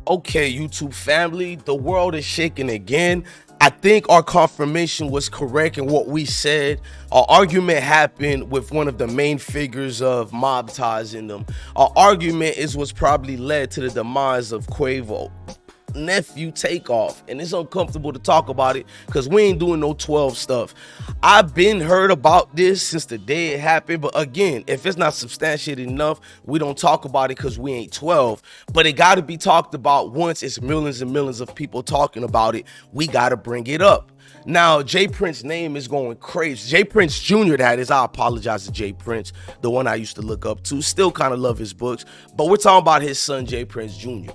Okay, YouTube family, the world is shaking again. I think our confirmation was correct in what we said. Our argument happened with one of the main figures of mob ties in them. Our argument is what's probably led to the demise of Quavo nephew Takeoff, and it's uncomfortable to talk about it because we ain't doing no 12 stuff. I've been heard about this since the day it happened, but again, if it's not substantiated enough, we don't talk about it because we ain't 12. But it got to be talked about. Once it's millions and millions of people talking about it, we got to bring it up. Now, J Prince's name is going crazy. J Prince Jr., that is. I apologize to J Prince, the one I used to look up to. Still kind of love his books, but we're talking about his son, J Prince Jr.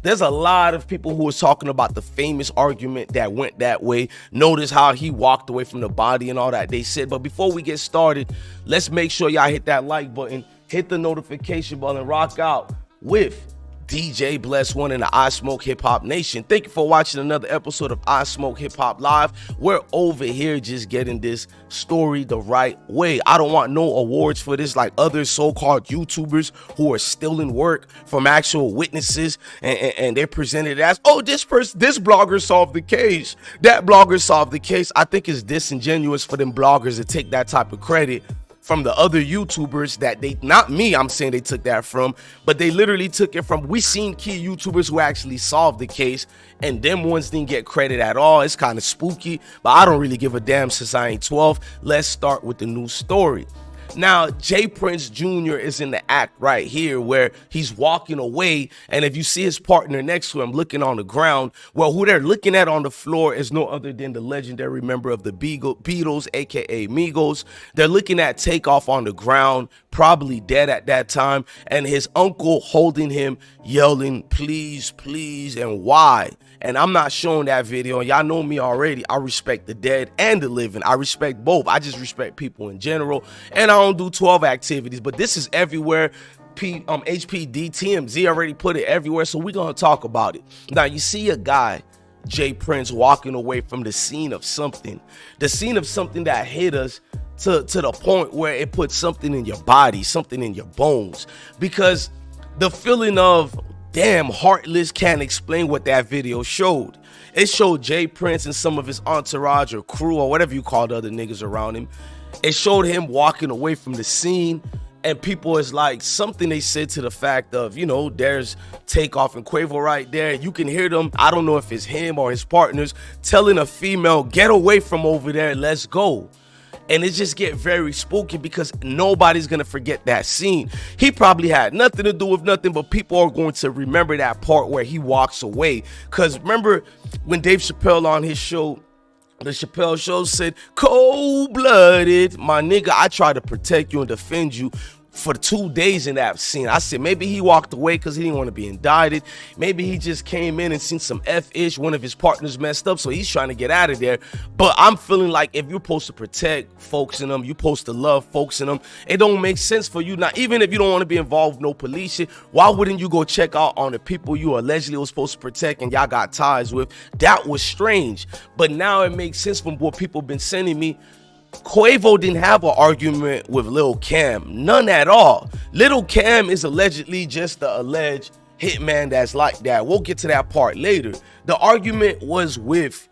There's a lot of people who was talking about the famous argument that went that way. Notice how he walked away from the body and all that they said. But before we get started, let's make sure y'all hit that like button, hit the notification button, and rock out with DJ Bless One and the I Smoke Hip Hop Nation. Thank you for watching another episode of I Smoke Hip Hop Live. We're over here just getting this story the right way. I don't want no awards for this like other so-called YouTubers who are stealing work from actual witnesses and they're presented as, oh, this blogger solved the case, that blogger solved the case. I think it's disingenuous for them bloggers to take that type of credit from the other YouTubers that they, not me, I'm saying they took that from, but they literally took it from. We seen key YouTubers who actually solved the case, and them ones didn't get credit at all. It's kind of spooky, but I don't really give a damn since I ain't 12. Let's start with the new story. Now, J Prince Jr. is in the act right here where he's walking away, and if you see his partner next to him looking on the ground, well, who they're looking at on the floor is no other than the legendary member of the Beatles, aka Migos. They're looking at Takeoff on the ground, probably dead at that time, and his uncle holding him, yelling, please, please, and why? And I'm not showing that video. Y'all know me already. I respect the dead and the living. I respect both. I just respect people in general. And I don't do 12 activities, but this is everywhere. HPD, TMZ already put it everywhere, so we're going to talk about it. Now, you see a guy, J Prince, walking away from the scene of something. The scene of something that hit us to the point where it puts something in your body, something in your bones. Because the feeling of, damn, heartless can't explain what that video showed. It showed J Prince and some of his entourage or crew or whatever you call the other niggas around him. It showed him walking away from the scene, and people is like, something they said to the fact of, you know, there's Takeoff and Quavo right there. You can hear them, I don't know if it's him or his partners, telling a female, get away from over there, let's go. And it just get very spooky because nobody's going to forget that scene. He probably had nothing to do with nothing, but people are going to remember that part where he walks away. Because remember when Dave Chappelle on his show, the Chappelle Show, said, cold-blooded, my nigga, I try to protect you and defend you for 2 days in that scene. I said maybe he walked away because he didn't want to be indicted. Maybe he just came in and seen some F-ish, one of his partners messed up, so he's trying to get out of there. But I'm feeling like if you're supposed to protect folks in them, you're supposed to love folks in them, it don't make sense for you. Now, even if you don't want to be involved with no police shit, why wouldn't you go check out on the people you allegedly was supposed to protect and y'all got ties with? That was strange. But now it makes sense from what people been sending me. Quavo didn't have an argument with Lil Cam, none at all. Lil Cam is allegedly just the alleged hitman that's like that. We'll get to that part later. The argument was with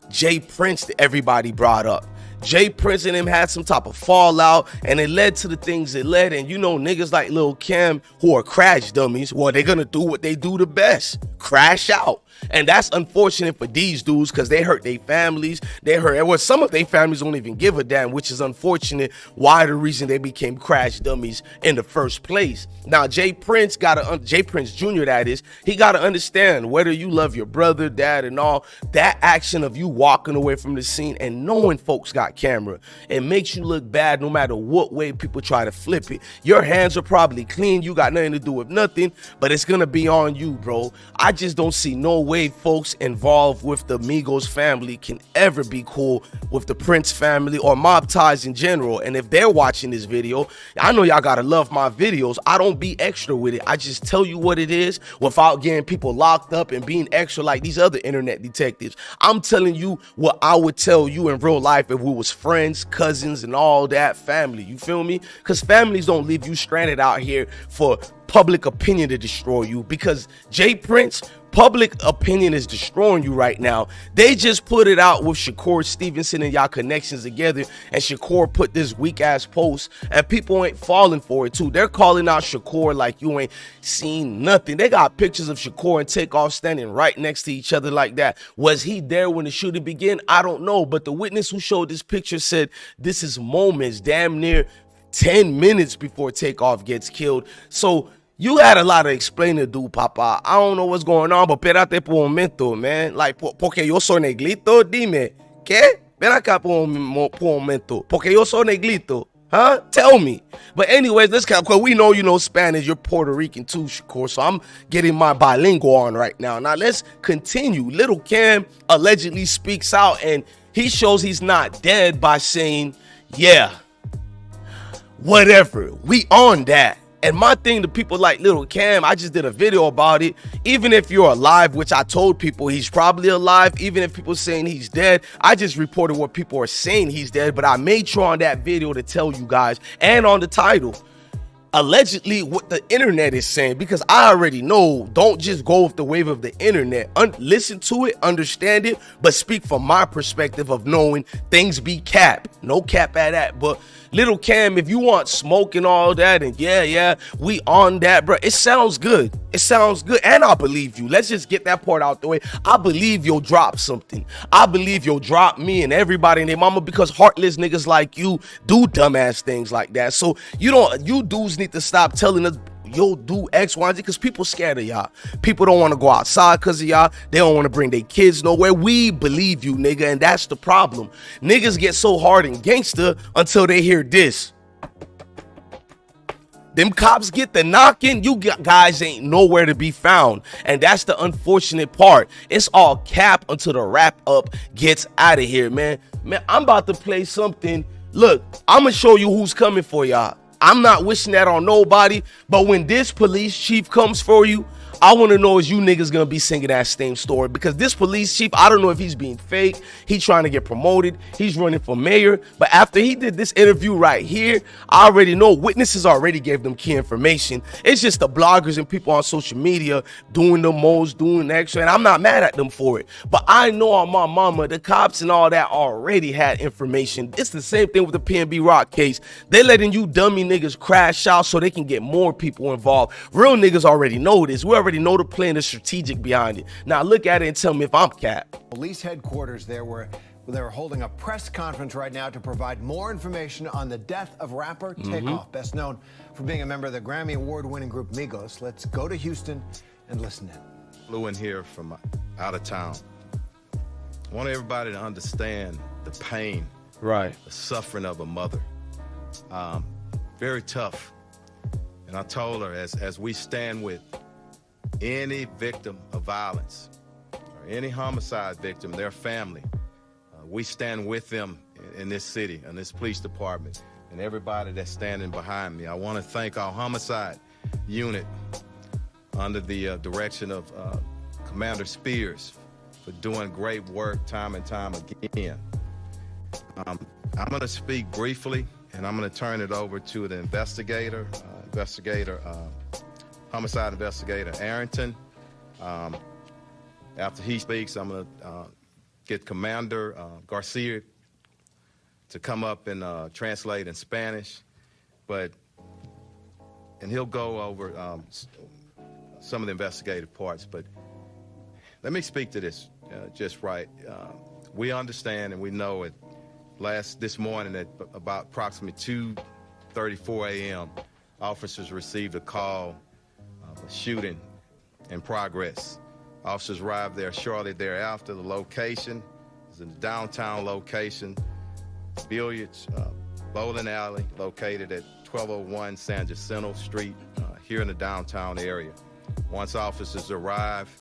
J Prince that everybody brought up. J Prince and him had some type of fallout, and it led to the things it led. And you know, niggas like Lil Cam who are crash dummies, well, they're gonna do what they do the best, crash out. And that's unfortunate for these dudes because they hurt their families. They hurt, well, some of their families don't even give a damn, which is unfortunate. Why the reason they became crash dummies in the first place. Now, J Prince Jr., that is, he got to understand whether you love your brother, dad, and all, that action of you walking away from the scene and knowing folks got camera, it makes you look bad no matter what way people try to flip it. Your hands are probably clean. You got nothing to do with nothing, but it's going to be on you, bro. I just don't see no way folks involved with the Migos family can ever be cool with the Prince family or mob ties in general. And if they're watching this video, I know y'all gotta love my videos. I don't be extra with it. I just tell you what it is without getting people locked up and being extra like these other internet detectives. I'm telling you what I would tell you in real life if we was friends, cousins, and all that family. You feel me? Because families don't leave you stranded out here for public opinion to destroy you. Because J Prince public opinion is destroying you right now. They just put it out with Shakur Stevenson and y'all connections together, and Shakur put this weak ass post, and people ain't falling for it too. They're calling out Shakur like you ain't seen nothing. They got pictures of Shakur and Takeoff standing right next to each other like that. Was he there when the shooting began? I don't know, but the witness who showed this picture said this is moments, damn near 10 minutes before Takeoff gets killed. So you had a lot of explaining to do, Papa. I don't know what's going on, but espérate por un momento, man. Like, porque yo soy negrito, dime. ¿Qué? Ven acá por un momento. Porque yo soy negrito. Huh? Tell me. But anyways, let's count, because we know you know Spanish. You're Puerto Rican too, Shakur. So I'm getting my bilingual on right now. Now let's continue. Little Cam allegedly speaks out, and he shows he's not dead by saying, yeah, whatever. We on that. And my thing to people like Little Cam, I just did a video about it. Even if you're alive, which I told people he's probably alive, even if people saying he's dead, I just reported what people are saying he's dead. But I made sure on that video to tell you guys, and on the title, allegedly what the internet is saying, because I already know. Don't just go with the wave of the internet. Listen to it, understand it, but speak from my perspective of knowing things be cap. No cap at that. But Little Cam, if you want smoke and all that, and yeah, we on that, bro. It sounds good. It sounds good, and I believe you. Let's just get that part out the way. I believe you'll drop something. I believe you'll drop me and everybody and their mama, because heartless niggas like you do dumbass things like that. So you dudes need to stop telling us you'll do X, Y, and Z, because people scared of y'all. People don't want to go outside because of y'all. They don't want to bring their kids nowhere. We believe you, nigga, and that's the problem. Niggas get so hard and gangster until they hear this. Them cops get the knocking, you guys ain't nowhere to be found. And that's the unfortunate part. It's all cap until the wrap up gets out of here, man. Man, I'm about to play something. Look, I'm going to show you who's coming for y'all. I'm not wishing that on nobody, but when this police chief comes for you, I want to know, is you niggas gonna be singing that same story? Because this police chief, I don't know if he's being fake. He's trying to get promoted. He's running for mayor. But after he did this interview right here, I already know witnesses already gave them key information. It's just the bloggers and people on social media doing the most, doing extra, and I'm not mad at them for it. But I know on my mama, the cops and all that already had information. It's the same thing with the PNB Rock case. They're letting you dummy niggas crash out so they can get more people involved. Real niggas already know this. We already know the plan, the strategic behind it. Now look at it and tell me if I'm cap. Police headquarters there where they're holding a press conference right now to provide more information on the death of rapper Takeoff, best known for being a member of the Grammy Award-winning group Migos. Let's go to Houston and listen in. Flew in here from out of town. I want everybody to understand the pain, Right. the suffering of a mother. Very tough. And I told her, as we stand with any victim of violence or any homicide victim, their family, we stand with them in this city, in this police department, and everybody that's standing behind me. I want to thank our homicide unit under the direction of Commander Spears for doing great work time and time again. I'm going to speak briefly, and I'm going to turn it over to the homicide investigator Arrington. After he speaks, I'm going to get Commander Garcia to come up and translate in Spanish, and he'll go over some of the investigative parts. But let me speak to this just right. We understand and we know it. This morning at about approximately 2:34 a.m., officers received a call of a shooting in progress. Officers arrived there shortly thereafter. The location is a downtown location, billiards, bowling alley located at 1201 San Jacinto Street here in the downtown area. Once officers arrived,